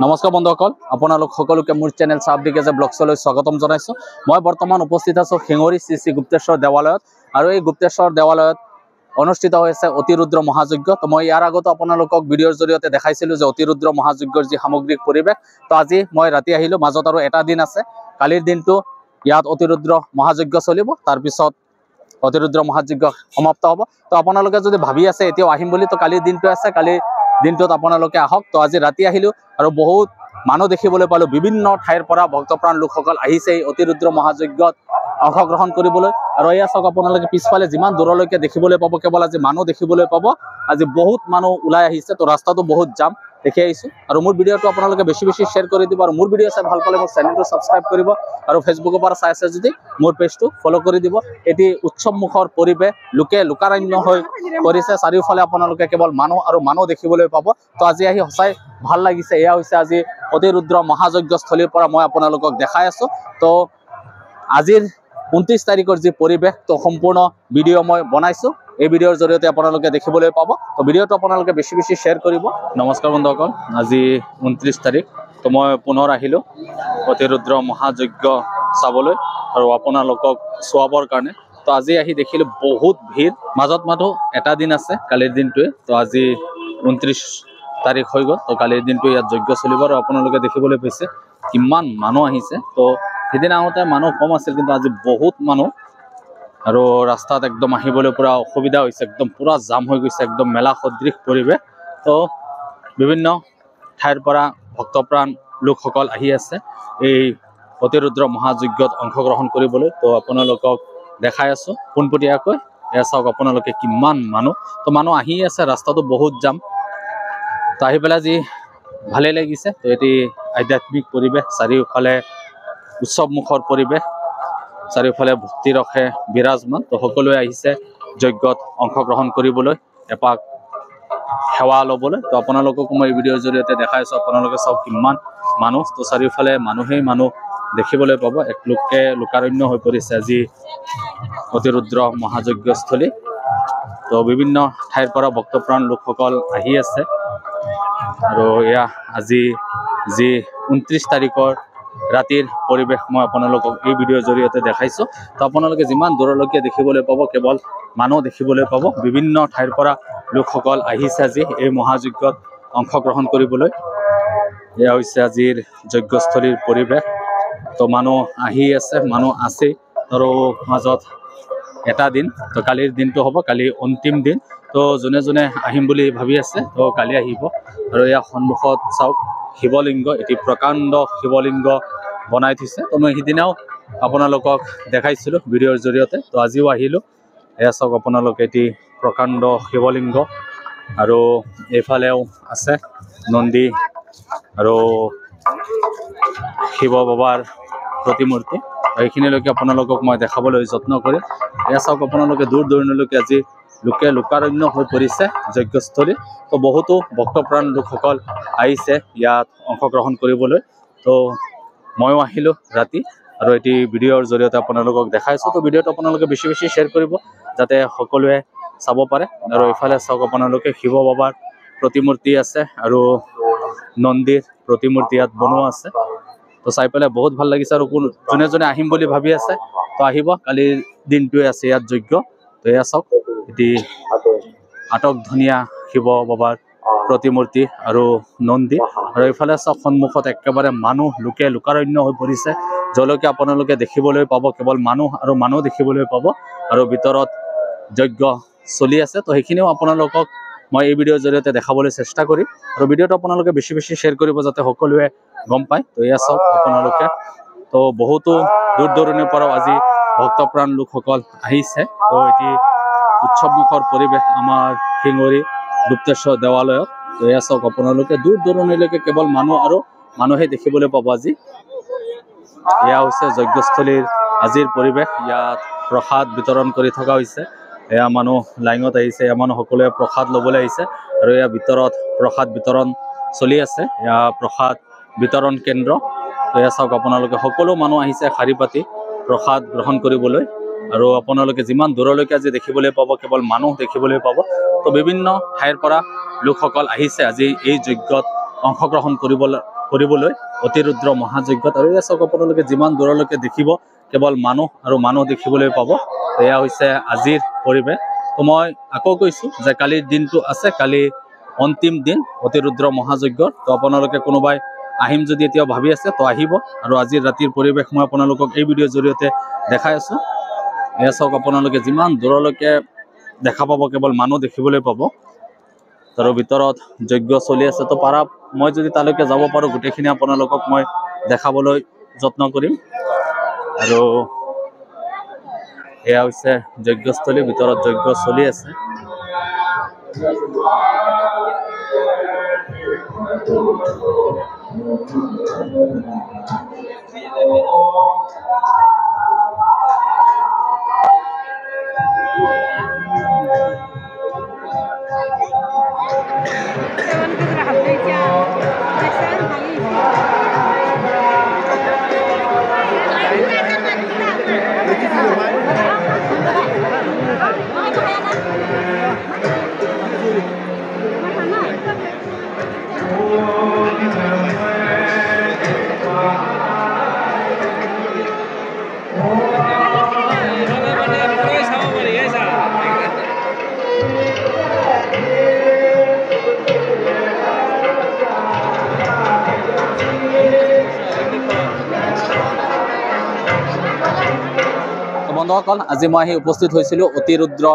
নমস্কাৰ বন্ধুসকল, আপোনালোক সকলোকে মোৰ চেনেল চাবডিগেজে ব্লগছলৈ স্বাগতম জনাইছোঁ। মই বৰ্তমান উপস্থিত আছোঁ শিঙৰি শ্ৰী শ্ৰী গুপ্তেশ্বৰ দেৱালয়ত। আৰু এই গুপ্তেশ্বৰ দেৱালয়ত অনুষ্ঠিত হৈছে অতিৰুদ্ৰ মহাযজ্ঞ। তো মই ইয়াৰ আগতো আপোনালোকক ভিডিঅ'ৰ জৰিয়তে দেখাইছিলোঁ যে অতিৰুদ্ৰ মহাযজ্ঞৰ যি সামগ্ৰিক পৰিৱেশ। তো আজি মই ৰাতি আহিলোঁ, মাজত আৰু এটা দিন আছে। কালিৰ দিনটো ইয়াত অতিৰুদ্ৰ মহাযজ্ঞ চলিব, তাৰপিছত অতিৰুদ্ৰ মহাযজ্ঞ সমাপ্ত হ'ব। তো আপোনালোকে যদি ভাবি আছে এতিয়াও আহিম বুলি, তো কালিৰ দিনটো আছে, কালিৰ দিনটোত আপোনালোকে আহক। তো আজি ৰাতি আহিলোঁ আৰু বহুত মানুহ দেখিবলৈ পালোঁ। বিভিন্ন ঠাইৰ পৰা ভক্তপ্ৰাণ লোকসকল আহিছে এই অতিৰুদ্ৰ মহাযজ্ঞত অংশগ্ৰহণ কৰিবলৈ। আৰু এয়া চাওক, আপোনালোকে পিছফালে যিমান দূৰলৈকে দেখিবলৈ পাব, কেৱল আজি মানুহ দেখিবলৈ পাব। আজি বহুত মানুহ ওলাই আহিছে, তো ৰাস্তাটো বহুত জাম দেখি আহিছোঁ। আৰু মোৰ ভিডিঅ'টো আপোনালোকে বেছি শ্বেয়াৰ কৰি দিব। আৰু মোৰ ভিডিঅ' চাই ভাল পালে মোৰ চেনেলটো ছাবস্ক্ৰাইব কৰিব। আৰু ফেচবুকৰ পৰা চাই আছে যদি মোৰ পেজটো ফ'ল' কৰি দিব। এটি উৎসৱমুখৰ পৰিৱেশ, লোকে লোকাৰণ্য হৈ পৰিছে। চাৰিওফালে আপোনালোকে কেৱল মানুহ আৰু মানুহ দেখিবলৈ পাব। তো আজি আহি সঁচাই ভাল লাগিছে। এয়া হৈছে আজি অতিৰুদ্ৰ মহাযজ্ঞস্থলীৰ পৰা মই আপোনালোকক দেখাই আছোঁ। তো আজিৰ 29 তাৰিখৰ যি পৰিৱেশ, তো সম্পূৰ্ণ ভিডিঅ' মই বনাইছোঁ। এই ভিডিঅ'ৰ জৰিয়তে আপোনালোকে দেখিবলৈ পাব। তো ভিডিঅ'টো আপোনালোকে বেছি শ্বেয়াৰ কৰিব। নমস্কাৰ বন্ধুসকল, আজি 29 তাৰিখ। তো মই পুনৰ আহিলোঁ অতিৰুদ্ৰ মহাযজ্ঞ চাবলৈ আৰু আপোনালোকক চোৱাবৰ কাৰণে। তো আজি আহি দেখিলোঁ বহুত ভিৰ, মাজত মাথো এটা দিন আছে, কালিৰ দিনটোৱে। তো আজি 29 তাৰিখ হৈ গ'ল। তো কালিৰ দিনটো ইয়াত যজ্ঞ চলিব আৰু আপোনালোকে দেখিবলৈ পাইছে কিমান মানুহ আহিছে। তো সিদিনা আহোঁতে মানুহ কম আছিল, কিন্তু আজি বহুত মানুহ। আৰু ৰাস্তাত একদম আহিবলৈ পুৰা অসুবিধা হৈছে, একদম পুৰা জাম হৈ গৈছে, একদম মেলা সদৃশ পৰিৱেশ। তো বিভিন্ন ঠাইৰ পৰা ভক্তপ্ৰাণ লোকসকল আহি আছে এই অতিৰুদ্ৰ মহাযজ্ঞত অংশগ্ৰহণ কৰিবলৈ। তো আপোনালোকক দেখাই আছোঁ পোনপটীয়াকৈ। এয়া চাওক আপোনালোকে কিমান মানুহ। তো মানুহ আহি আছে, ৰাস্তাটো বহুত জাম। তো আহি পেলাই যি ভালেই লাগিছে। তো এটি আধ্যাত্মিক পৰিৱেশ, চাৰিওফালে উৎসৱমুখৰ পৰিৱেশ, চাৰিওফালে ভক্তি ৰসে বিৰাজমান। তো সকলোৱে আহিছে যজ্ঞত অংশগ্ৰহণ কৰিবলৈ, এপাক সেৱা ল'বলৈ। তো আপোনালোককো মই এই ভিডিঅ'ৰ জৰিয়তে দেখাই আছোঁ। আপোনালোকে চাওক কিমান মানুহ। তো চাৰিওফালে মানুহেই মানুহ দেখিবলৈ পাব। এক লোকাৰণ্য হৈ পৰিছে আজি অতিৰুদ্ৰ মহাযজ্ঞস্থলী। তো বিভিন্ন ঠাইৰ পৰা ভক্তপ্ৰাণ লোকসকল আহি আছে। আৰু এয়া আজি যি 29 তাৰিখৰ ৰাতিৰ পৰিৱেশ মই আপোনালোকক এই ভিডিঅ'ৰ জৰিয়তে দেখাইছোঁ। তো আপোনালোকে যিমান দূৰলৈকে দেখিবলৈ পাব, কেৱল মানুহ দেখিবলৈ পাব। বিভিন্ন ঠাইৰ পৰা লোকসকল আহিছে আজি এই মহাযজ্ঞত অংশগ্ৰহণ কৰিবলৈ। এয়া হৈছে আজিৰ যজ্ঞস্থলীৰ পৰিৱেশ। তো মানুহ আহি আছে, মানুহ আছেই। আৰু মাজত এটা দিন, তো কালিৰ দিনটো হ'ব, কালি অন্তিম দিন। তো যোনে যোনে আহিম বুলি ভাবি আছে, তো কালি আহিব। আৰু ইয়াৰ সন্মুখত চাওক শিৱলিংগ, এটি প্ৰকাণ্ড শিৱলিংগ বনাই থৈছে। তো মই সিদিনাও আপোনালোকক দেখাইছিলোঁ ভিডিঅ'ৰ জৰিয়তে। তো আজিও আহিলোঁ। এয়া চাওক আপোনালোকে এটি প্ৰকাণ্ড শিৱলিংগ। আৰু এইফালেও আছে নন্দী আৰু শিৱ বাবাৰ প্ৰতিমূৰ্তি। এইখিনিলৈকে আপোনালোকক মই দেখাবলৈ যত্ন কৰিম। এয়া চাওক আপোনালোকে দূৰ দূৰণিলৈকে আজি লোকে লোকাৰণ্য হৈ পৰিছে যজ্ঞস্থলী। তো বহুতো ভক্তপ্ৰাণ লোকসকল আহিছে ইয়াত অংশগ্ৰহণ কৰিবলৈ। তো ময়ো আহিলোঁ ৰাতি আৰু এটি ভিডিঅ'ৰ জৰিয়তে আপোনালোকক দেখাইছোঁ। তো ভিডিঅ'টো আপোনালোকে বেছি শ্বেয়াৰ কৰিব, যাতে সকলোৱে চাব পাৰে। আৰু এইফালে চাওক আপোনালোকে শিৱ বাবাৰ প্ৰতিমূৰ্তি আছে আৰু নন্দীৰ প্ৰতিমূৰ্তি ইয়াত বনোৱা আছে। তো চাই পেলাই বহুত ভাল লাগিছে। আৰু যোনে যোনে আহিম বুলি ভাবি আছে, তো আহিব, কালিৰ দিনটোৱে আছে ইয়াত যজ্ঞ। তো এয়া চাওক এটি আটক ধুনীয়া শিৱ বাবাৰ প্ৰতিমূৰ্তি আৰু নন্দী। আৰু এইফালে চাওক সন্মুখত একেবাৰে মানুহ, লোকে লোকাৰণ্য হৈ পৰিছে। য'লৈকে আপোনালোকে দেখিবলৈ পাব কেৱল মানুহ আৰু মানুহ দেখিবলৈ পাব। আৰু ভিতৰত যজ্ঞ চলি আছে। তো সেইখিনিও আপোনালোকক মই এই ভিডিঅ'ৰ জৰিয়তে দেখাবলৈ চেষ্টা কৰিম। আৰু ভিডিঅ'টো আপোনালোকে বেছি শ্বেয়াৰ কৰিব, যাতে সকলোৱে গম পায়। তো এয়া চাওক আপোনালোকে, তো বহুতো দূৰ দূৰণিৰ পৰাও আজি ভক্তপ্ৰাণ লোকসকল আহিছে। তো এটি উৎসৱমুখৰ পৰিৱেশ আমাৰ শিঙৰি গুপ্তেশ্বৰ দেৱালয়ত। তো এয়া চাওক আপোনালোকে দূৰ দূৰণিলৈকে কেৱল মানুহ আৰু মানুহে দেখিবলৈ পাব আজি। এয়া হৈছে যজ্ঞস্থলীৰ আজিৰ পৰিৱেশ। ইয়াত প্ৰসাদ বিতৰণ কৰি থকা হৈছে। এয়া মানুহ লাইনত আহিছে, এয়া মানুহ সকলোৱে প্ৰসাদ ল'বলৈ আহিছে। আৰু এয়া ভিতৰত প্ৰসাদ বিতৰণ চলি আছে। এয়া প্ৰসাদ বিতৰণ কেন্দ্ৰ। তো এয়া চাওক আপোনালোকে সকলো মানুহ আহিছে শাৰী পাতি প্ৰসাদ গ্ৰহণ কৰিবলৈ। আৰু আপোনালোকে যিমান দূৰলৈকে আজি দেখিবলৈ পাব, কেৱল মানুহ দেখিবলৈ পাব। তো বিভিন্ন ঠাইৰ পৰা লোকসকল আহিছে আজি এই যজ্ঞত অংশগ্ৰহণ কৰিবলৈ অতিৰুদ্ৰ মহাযজ্ঞত। আৰু এয়া চাওক আপোনালোকে যিমান দূৰলৈকে দেখিব কেৱল মানুহ আৰু মানুহ দেখিবলৈ পাব। এয়া হৈছে আজিৰ পৰিৱেশ। তো মই আকৌ কৈছোঁ যে কালিৰ দিনটো আছে, কালি অন্তিম দিন অতিৰুদ্ৰ মহাযজ্ঞৰ। তো আপোনালোকে কোনোবাই আহিম যদি এতিয়াও ভাবি আছে তো আহিব। আৰু আজিৰ ৰাতিৰ পৰিৱেশ মই আপোনালোকক এই ভিডিঅ'ৰ জৰিয়তে দেখাই আছোঁ। এয়া চাওক আপোনালোকে যিমান দূৰলৈকে দেখা পাব কেৱল মানুহ দেখিবলৈ পাব। তাৰ ভিতৰত যজ্ঞ চলি আছে। তো পাৰা মই যদি তালৈকে যাব পাৰোঁ গোটেইখিনি আপোনালোকক মই দেখাবলৈ যত্ন কৰিম। আৰু এয়া হৈছে যজ্ঞস্থলী, ভিতৰত যজ্ঞ চলি আছে। বন্ধুসকল, আজি মই আহি উপস্থিত হৈছিলোঁ অতিৰুদ্ৰ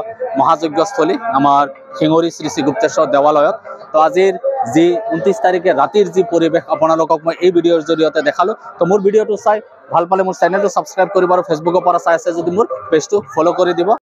মহাযজ্ঞস্থলী আমাৰ শিঙৰি শ্ৰী শ্ৰী গুপ্তেশ্বৰ দেৱালয়ত। তো আজিৰ যি 29 তাৰিখে ৰাতিৰ যি পৰিৱেশ আপোনালোকক মই এই ভিডিঅ'ৰ জৰিয়তে দেখালোঁ। তো মোৰ ভিডিঅ'টো চাই ভাল পালে মোৰ চেনেলটো ছাবস্ক্ৰাইব কৰিব আৰু ফেচবুকৰ পৰা চাই আছে যদি মোৰ পেজটো ফ'ল' কৰি দিব।